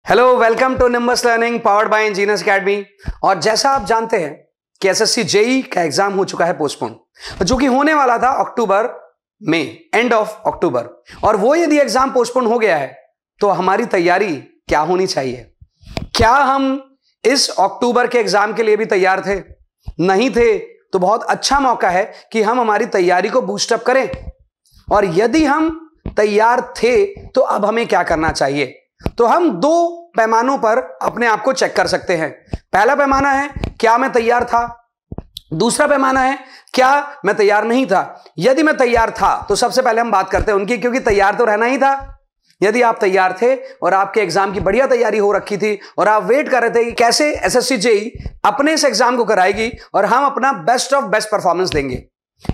Hello, welcome to Nimbus Learning powered by Engineers Academy. और जैसा आप जानते हैं कि एसएससी जेई का एग्जाम हो चुका है पोस्टपोन, जो कि होने वाला था अक्टूबर में, एंड ऑफ अक्टूबर। और वो यदि एग्जाम पोस्टपोन हो गया है तो हमारी तैयारी क्या होनी चाहिए? क्या हम इस अक्टूबर के एग्जाम के लिए भी तैयार थे? नहीं थे तो बहुत अच्छा मौका है कि हम हमारी तैयारी को बूस्टअप करें। और यदि हम तैयार थे तो अब हमें क्या करना चाहिए? तो हम दो पैमानों पर अपने आप को चेक कर सकते हैं। पहला पैमाना है क्या मैं तैयार था, दूसरा पैमाना है क्या मैं तैयार नहीं था। यदि मैं तैयार था तो सबसे पहले हम बात करते हैं उनकी, क्योंकि तैयार तो रहना ही था। यदि आप तैयार थे और आपके एग्जाम की बढ़िया तैयारी हो रखी थी और आप वेट कर रहे थे कि कैसे एसएससी जेई अपने इस एग्जाम को कराएगी और हम अपना बेस्ट ऑफ बेस्ट परफॉर्मेंस देंगे,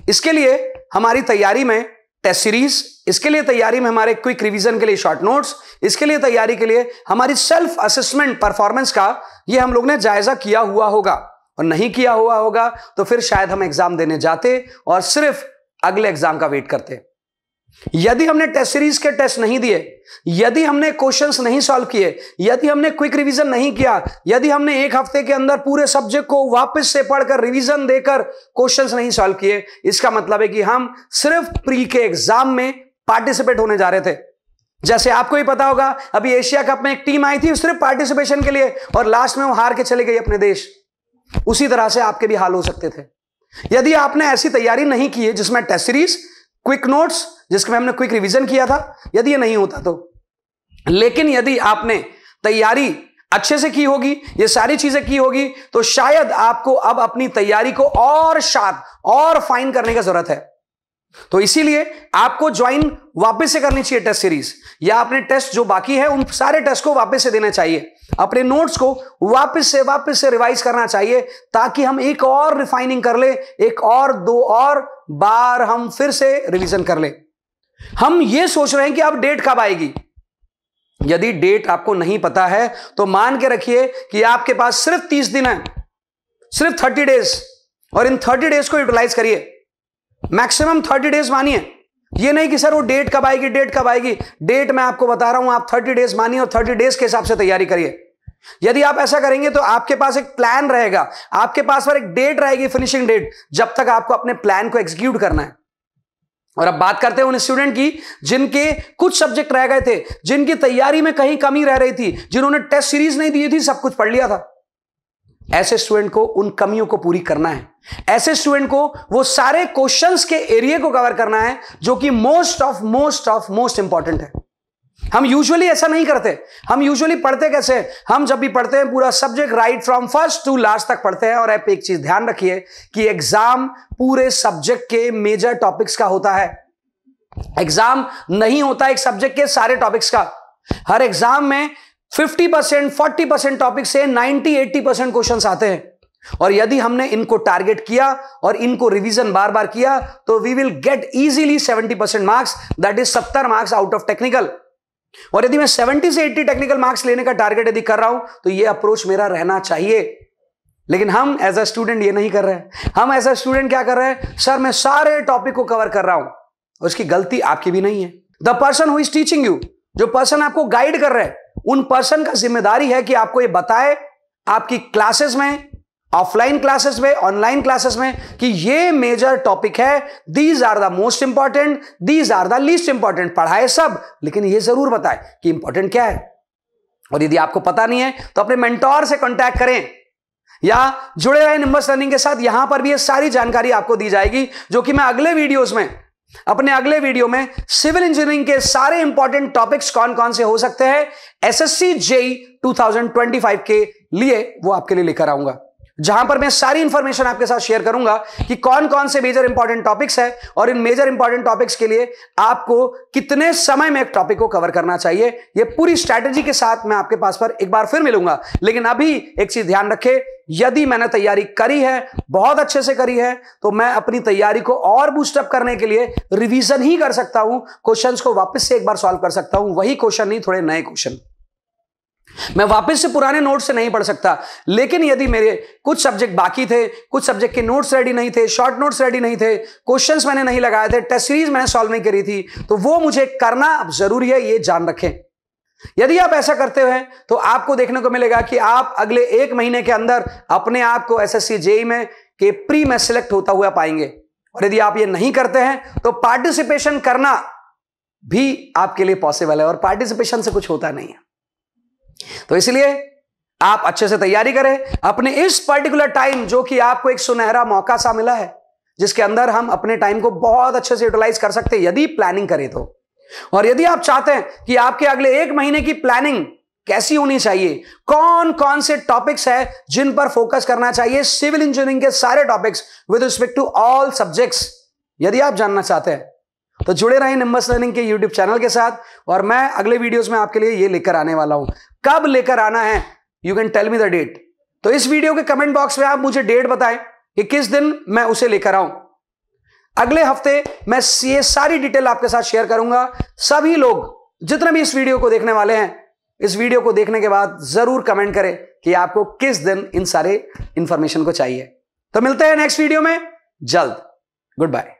इसके लिए हमारी तैयारी में टेस्ट सीरीज, इसके लिए तैयारी में हमारे क्विक रिवीजन के लिए शॉर्ट नोट्स, इसके लिए तैयारी के लिए हमारी सेल्फ असेसमेंट परफॉर्मेंस का ये हम लोग ने जायजा किया हुआ होगा। और नहीं किया हुआ होगा तो फिर शायद हम एग्जाम देने जाते और सिर्फ अगले एग्जाम का वेट करते। यदि हमने टेस्ट सीरीज के टेस्ट नहीं दिए, यदि हमने क्वेश्चंस नहीं सॉल्व किए, यदि हमने क्विक रिवीजन नहीं किया, यदि हमने एक हफ्ते के अंदर पूरे सब्जेक्ट को वापस से पढ़कर रिवीजन देकर क्वेश्चंस नहीं सॉल्व किए, इसका मतलब है कि हम सिर्फ प्री के एग्जाम में पार्टिसिपेट होने जा रहे थे। जैसे आपको ही पता होगा, अभी एशिया कप में एक टीम आई थी सिर्फ पार्टिसिपेशन के लिए और लास्ट में वो हार के चले गई अपने देश। उसी तरह से आपके भी हाल हो सकते थे यदि आपने ऐसी तैयारी नहीं की है जिसमें टेस्ट सीरीज, क्विक नोट्स, जिसमें हमने क्विक रिवीजन किया था, यदि ये नहीं होता तो। लेकिन यदि आपने तैयारी अच्छे से की होगी, ये सारी चीजें की होगी, तो शायद आपको अब अपनी तैयारी को और शार्प और फाइन करने की जरूरत है। तो इसीलिए आपको ज्वाइन वापस से करनी चाहिए टेस्ट सीरीज, या अपने टेस्ट जो बाकी है उन सारे टेस्ट को वापस से देना चाहिए, अपने नोट्स को वापस से रिवाइज करना चाहिए, ताकि हम एक और रिफाइनिंग कर ले, एक और दो और बार हम फिर से रिवीजन कर ले। हम ये सोच रहे हैं कि अब डेट कब आएगी। यदि डेट आपको नहीं पता है तो मान के रखिए कि आपके पास सिर्फ 30 दिन है, सिर्फ 30 डेज, और इन 30 डेज को यूटिलाइज करिए। मैक्सिमम 30 डेज मानिए। ये नहीं कि सर वो डेट कब आएगी, डेट कब आएगी। डेट मैं आपको बता रहा हूं, आप 30 डेज मानिए और 30 डेज के हिसाब से तैयारी करिए। यदि आप ऐसा करेंगे तो आपके पास एक प्लान रहेगा, आपके पास पर एक डेट रहेगी, फिनिशिंग डेट, जब तक आपको अपने प्लान को एग्जीक्यूट करना है। और अब बात करते हैं उन स्टूडेंट की जिनके कुछ सब्जेक्ट रह गए थे, जिनकी तैयारी में कहीं कमी रह रही थी, जिन्होंने टेस्ट सीरीज नहीं दी थी, सब कुछ पढ़ लिया था। ऐसे स्टूडेंट को उन कमियों को पूरी करना है। ऐसे स्टूडेंट को वो सारे क्वेश्चंस के एरिया को कवर करना है जो कि मोस्ट इंपॉर्टेंट है। हम यूजुअली ऐसा नहीं करते। हम यूजुअली पढ़ते कैसे? हम जब भी पढ़ते हैं पूरा subject right from first to last तक पढ़ते हैं। और आप एक चीज ध्यान रखिए कि एग्जाम पूरे सब्जेक्ट के मेजर टॉपिक्स का होता है। एग्जाम नहीं होता एक सब्जेक्ट के सारे टॉपिक्स का। हर एग्जाम में 50%, 40% टॉपिक से 90-80% क्वेश्चन आते हैं। और यदि हमने इनको टारगेट किया और इनको रिवीजन बार बार किया तो we will get easily 70% marks, that is 70 marks out of technical. और यदि मैं 70 से 80 टेक्निकल मार्क्स लेने का टारगेट यदि कर रहा हूं तो यह अप्रोच मेरा रहना चाहिए। लेकिन हम एज अ स्टूडेंट ये नहीं कर रहे हैं। हम एज अ स्टूडेंट क्या कर रहे हैं? सर मैं सारे टॉपिक को कवर कर रहा हूं। और उसकी गलती आपकी भी नहीं है। The person who is teaching you, जो पर्सन आपको गाइड कर रहे हैं, उन पर्सन का जिम्मेदारी है कि आपको ये बताए आपकी क्लासेस में, ऑफलाइन क्लासेस में, ऑनलाइन क्लासेस में, कि ये मेजर टॉपिक है, these are the most important, these are the least important. पढ़ाए सब, लेकिन ये जरूर बताए कि इंपॉर्टेंट क्या है। और यदि आपको पता नहीं है तो अपने मेंटोर से कांटेक्ट करें या जुड़े रहे निम्बस लर्निंग के साथ। यहां पर भी ये सारी जानकारी आपको दी जाएगी, जो कि मैं अगले वीडियोस में, अपने अगले वीडियो में सिविल इंजीनियरिंग के सारे इंपॉर्टेंट टॉपिक्स कौन कौन से हो सकते हैं एसएससी जेई 2025 के लिए, वो आपके लिए लेकर आऊंगा, जहां पर मैं सारी इंफॉर्मेशन आपके साथ शेयर करूंगा कि कौन कौन से मेजर इंपॉर्टेंट टॉपिक्स है और इन मेजर इंपॉर्टेंट टॉपिक्स के लिए आपको कितने समय में एक टॉपिक को कवर करना चाहिए। ये पूरी स्ट्रैटेजी के साथ मैं आपके पास पर एक बार फिर मिलूंगा। लेकिन अभी एक चीज ध्यान रखें, यदि मैंने तैयारी करी है, बहुत अच्छे से करी है, तो मैं अपनी तैयारी को और बूस्टअप करने के लिए रिवीजन ही कर सकता हूं, क्वेश्चंस को वापस से एक बार सॉल्व कर सकता हूं। वही क्वेश्चन नहीं, थोड़े नए क्वेश्चन। मैं वापस से पुराने नोट से नहीं पढ़ सकता। लेकिन यदि मेरे कुछ सब्जेक्ट बाकी थे, कुछ सब्जेक्ट के नोट्स रेडी नहीं थे, शॉर्ट नोट्स रेडी नहीं थे, क्वेश्चंस मैंने नहीं लगाए थे, टेस्ट सीरीज मैंने सॉल्व नहीं करी थी, तो वो मुझे करना अब जरूरी है, ये जान रखें। यदि आप ऐसा करते हैं तो आपको देखने को मिलेगा कि आप अगले 1 महीने के अंदर अपने आप को एसएससी जेईई में के प्री में सिलेक्ट होता हुआ पाएंगे। और यदि आप ये नहीं करते हैं तो पार्टिसिपेशन करना भी आपके लिए पॉसिबल है, और पार्टिसिपेशन से कुछ होता नहीं है। तो इसलिए आप अच्छे से तैयारी करें अपने इस पर्टिकुलर टाइम, जो कि आपको एक सुनहरा मौका सा मिला है, जिसके अंदर हम अपने टाइम को बहुत अच्छे से यूटिलाइज कर सकते हैं यदि प्लानिंग करें तो। और यदि आप चाहते हैं कि आपके अगले 1 महीने की प्लानिंग कैसी होनी चाहिए, कौन कौन से टॉपिक्स है जिन पर फोकस करना चाहिए, सिविल इंजीनियरिंग के सारे topics with respect to all subjects, यदि आप जानना चाहते हैं तो जुड़े रहें निम्बस लर्निंग के यूट्यूब चैनल के साथ। और मैं अगले वीडियोस में आपके लिए ये लेकर आने वाला हूं। कब लेकर आना है, you can tell me the date. तो इस वीडियो के कमेंट बॉक्स में आप मुझे डेट बताएं कि किस दिन मैं उसे लेकर आऊं। अगले हफ्ते मैं ये सारी डिटेल आपके साथ शेयर करूंगा। सभी लोग जितने भी इस वीडियो को देखने वाले हैं, इस वीडियो को देखने के बाद जरूर कमेंट करें कि आपको किस दिन इन सारे इंफॉर्मेशन को चाहिए। तो मिलते हैं नेक्स्ट वीडियो में जल्द। Good bye.